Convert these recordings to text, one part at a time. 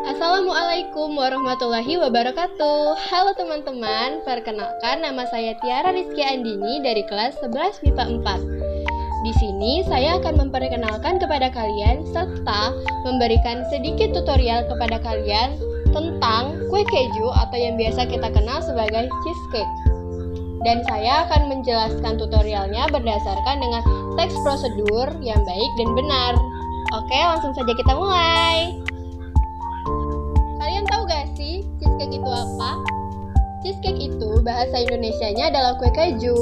Assalamualaikum warahmatullahi wabarakatuh. Halo teman-teman, perkenalkan nama saya Tiara Rizky Andini dari kelas 11 MIPA 4. Di sini saya akan memperkenalkan kepada kalian serta memberikan sedikit tutorial kepada kalian tentang kue keju atau yang biasa kita kenal sebagai cheesecake. Dan saya akan menjelaskan tutorialnya berdasarkan dengan teks prosedur yang baik dan benar. Oke, langsung saja kita mulai. Kalian tahu gak sih cheesecake itu apa? Cheesecake itu bahasa Indonesianya adalah kue keju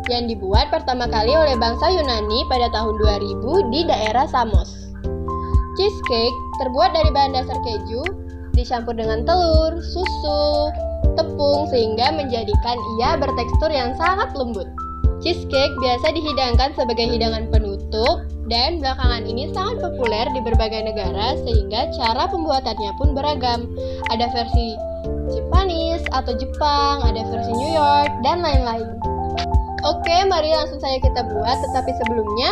yang dibuat pertama kali oleh bangsa Yunani pada tahun 2000 di daerah Samos. Cheesecake terbuat dari bahan dasar keju, dicampur dengan telur, susu, tepung sehingga menjadikan ia bertekstur yang sangat lembut. Cheesecake biasa dihidangkan sebagai hidangan penutup dan belakangan ini sangat populer di berbagai negara sehingga cara pembuatannya pun beragam. Ada versi Japanese atau Jepang, ada versi New York, dan lain-lain. Oke, mari langsung saja kita buat, tetapi sebelumnya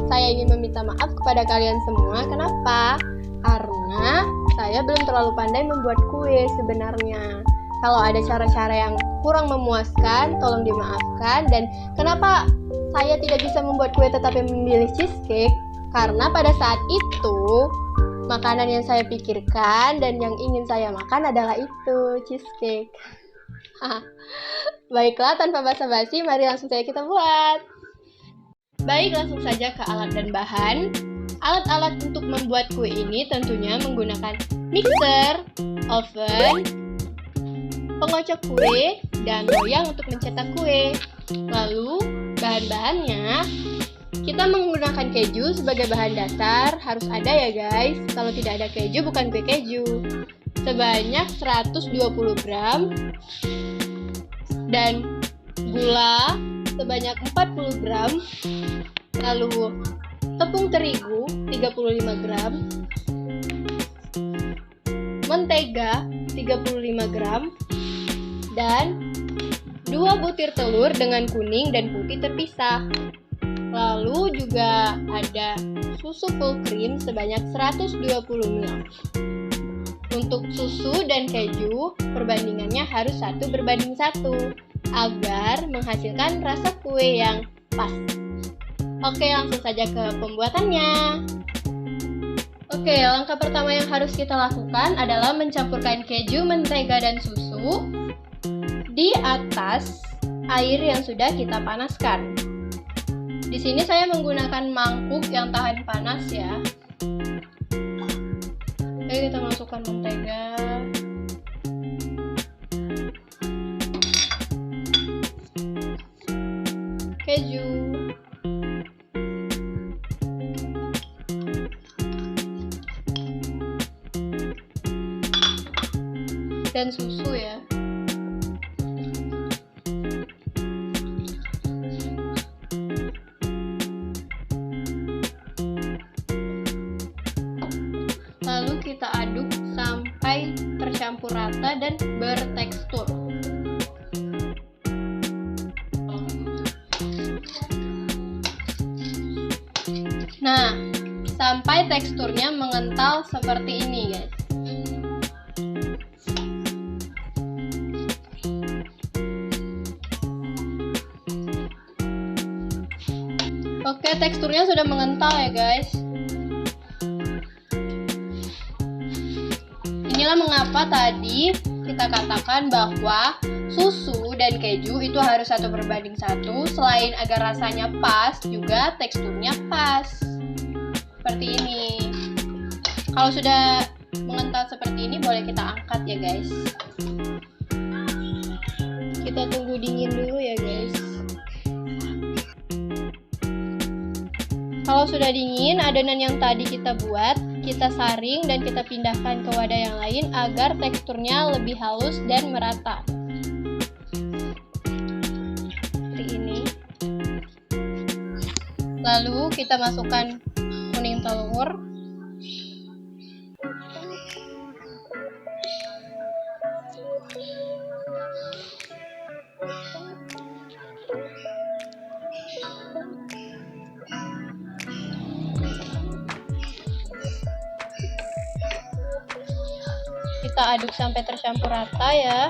saya ingin meminta maaf kepada kalian semua. Kenapa? Karena saya belum terlalu pandai membuat kue sebenarnya. Kalau ada cara-cara yang kurang memuaskan, tolong dimaafkan. Dan kenapa saya tidak bisa membuat kue tetapi memilih cheesecake? Karena pada saat itu, makanan yang saya pikirkan dan yang ingin saya makan adalah itu, cheesecake. Baiklah, tanpa basa-basi, mari langsung saja kita buat. Baik, langsung saja ke alat dan bahan. Alat-alat untuk membuat kue ini tentunya menggunakan mixer, oven, pengocok kue, dan loyang untuk mencetak kue. Lalu, bahan-bahannya, kita menggunakan keju sebagai bahan dasar. Harus ada ya guys, kalau tidak ada keju bukan kue keju. Sebanyak 120 gram. Dan gula sebanyak 40 gram. Lalu, tepung terigu 35 gram. Mentega 35 gram. Dan 2 butir telur dengan kuning dan putih terpisah. Lalu juga ada susu full cream sebanyak 120 ml. Untuk susu dan keju, perbandingannya harus 1:1 agar menghasilkan rasa kue yang pas. Oke, langsung saja ke pembuatannya. Oke, langkah pertama yang harus kita lakukan adalah mencampurkan keju, mentega, dan susu di atas air yang sudah kita panaskan. Di sini saya menggunakan mangkuk yang tahan panas ya. Oke, kita masukkan mentega. Keju. Dan susu ya. Lalu kita aduk sampai tercampur rata dan bertekstur. Nah, sampai teksturnya mengental seperti ini guys. Oke, teksturnya sudah mengental ya guys. Inilah mengapa tadi kita katakan bahwa susu dan keju itu harus 1:1. Selain agar rasanya pas, juga teksturnya pas. Seperti ini. Kalau sudah mengental seperti ini, boleh kita angkat ya guys. Kita tunggu dingin dulu ya guys. Kalau sudah dingin, adonan yang tadi kita buat, kita saring dan kita pindahkan ke wadah yang lain agar teksturnya lebih halus dan merata. Seperti ini. Lalu kita masukkan kuning telur. kita aduk sampai tercampur rata ya.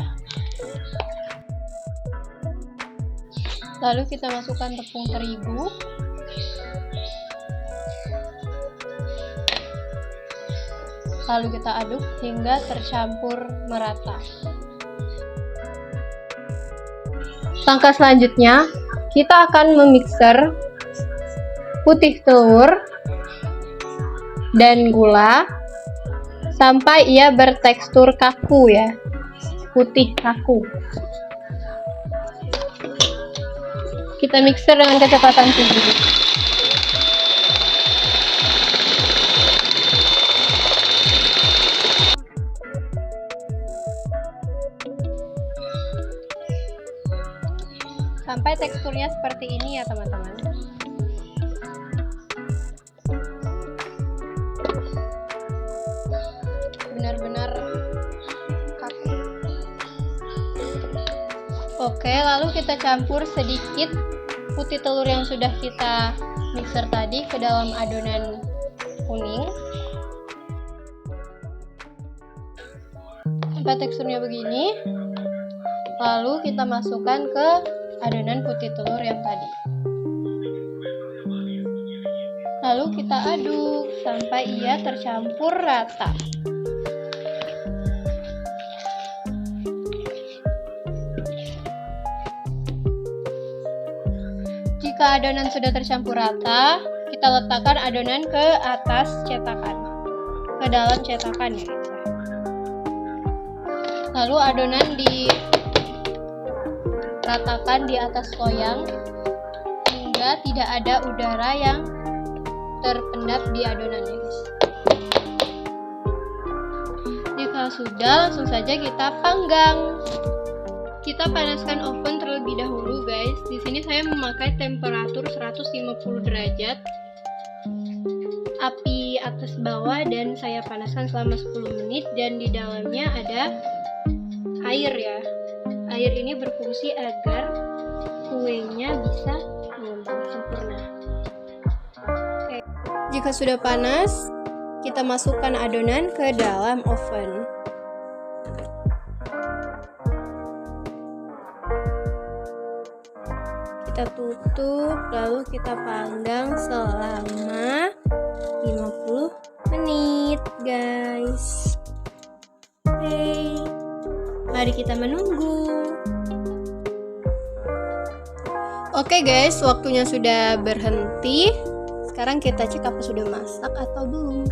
Lalu kita masukkan tepung terigu. Lalu kita aduk hingga tercampur merata. Langkah selanjutnya, kita akan memixer putih telur dan gula sampai ia bertekstur kaku ya, putih kaku. Kita mixer dengan kecepatan tinggi. Sampai teksturnya seperti ini ya teman-teman. Benar-benar kaku. Oke, lalu kita campur sedikit putih telur yang sudah kita mixer tadi ke dalam adonan kuning sampai teksturnya begini. Lalu kita masukkan ke adonan putih telur yang tadi. Lalu kita aduk sampai ia tercampur rata. Jika adonan sudah tercampur rata, kita letakkan adonan ke atas cetakan, ke dalam cetakan ya guys. Lalu adonan diratakan di atas loyang hingga tidak ada udara yang terpendap di adonan ya guys. Jika sudah, langsung saja kita panggang. Kita panaskan oven terlebih dahulu guys. Di sini saya memakai temperatur 150 derajat. Api atas bawah dan saya panaskan selama 10 menit dan di dalamnya ada air ya. Air ini berfungsi agar kuenya bisa mengembang sempurna. Oke. Jika sudah panas, kita masukkan adonan ke dalam oven. Kita tutup, lalu kita panggang selama 50 menit guys. Oke, mari kita menunggu. Oke guys, waktunya sudah berhenti. Sekarang kita cek apa sudah masak atau belum.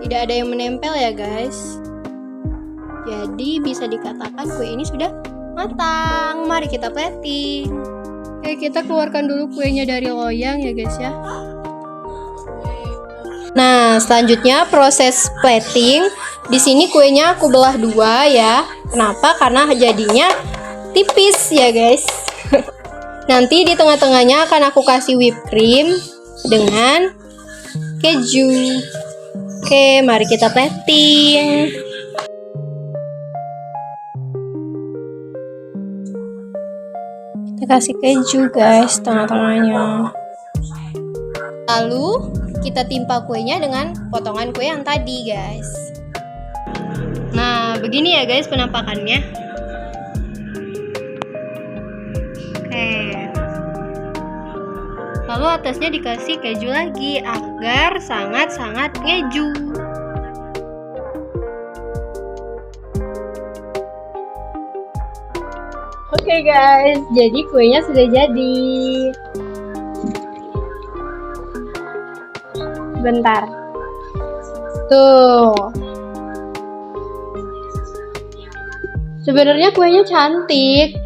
Tidak ada yang menempel ya guys. Jadi bisa dikatakan kue ini sudah matang. Mari kita plating. Oke, kita keluarkan dulu kuenya dari loyang ya guys ya. Nah, selanjutnya proses plating. Di sini kuenya aku belah dua ya. Kenapa? Karena jadinya tipis ya guys. Nanti di tengah-tengahnya akan aku kasih whipped cream dengan keju. Oke, mari kita plating. Kita kasih keju guys tengah-tengahnya. Lalu kita timpa kuenya dengan potongan kue yang tadi guys. Nah begini ya guys penampakannya. Oke. Lalu atasnya dikasih keju lagi agar sangat-sangat keju. Oke guys, jadi kuenya sudah jadi. Bentar. Tuh. Sebenarnya kuenya cantik,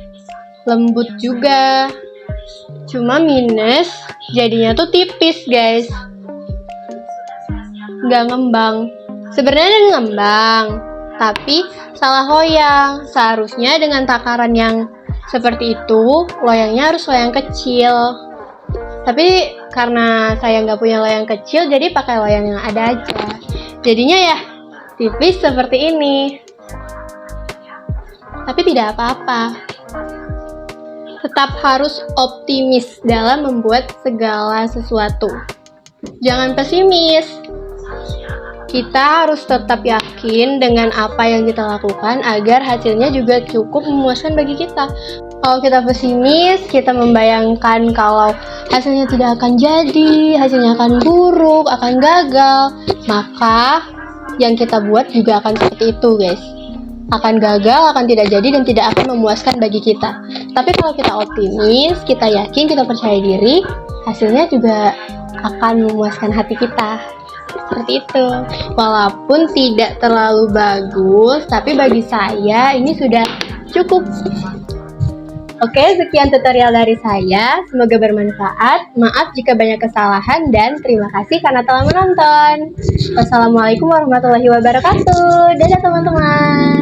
lembut juga. Cuma minus, jadinya tuh tipis guys. Nggak ngembang. Sebenarnya ngembang, tapi salah loyang. Seharusnya dengan takaran yang seperti itu, loyangnya harus loyang kecil. Tapi karena saya nggak punya loyang kecil, jadi pakai loyang yang ada aja. Jadinya ya tipis seperti ini. Tapi tidak apa-apa. Tetap harus optimis dalam membuat segala sesuatu. Jangan pesimis. Kita harus tetap yakin dengan apa yang kita lakukan agar hasilnya juga cukup memuaskan bagi kita. Kalau kita pesimis, kita membayangkan kalau hasilnya tidak akan jadi, hasilnya akan buruk, akan gagal, maka yang kita buat juga akan seperti itu, guys. Akan gagal, akan tidak jadi, dan tidak akan memuaskan bagi kita. Tapi kalau kita optimis, kita yakin, kita percaya diri, hasilnya juga akan memuaskan hati kita. Seperti itu. Walaupun tidak terlalu bagus, tapi bagi saya ini sudah cukup. Oke, sekian tutorial dari saya. Semoga bermanfaat. Maaf jika banyak kesalahan dan terima kasih karena telah menonton. Wassalamualaikum warahmatullahi wabarakatuh. Dadah teman-teman.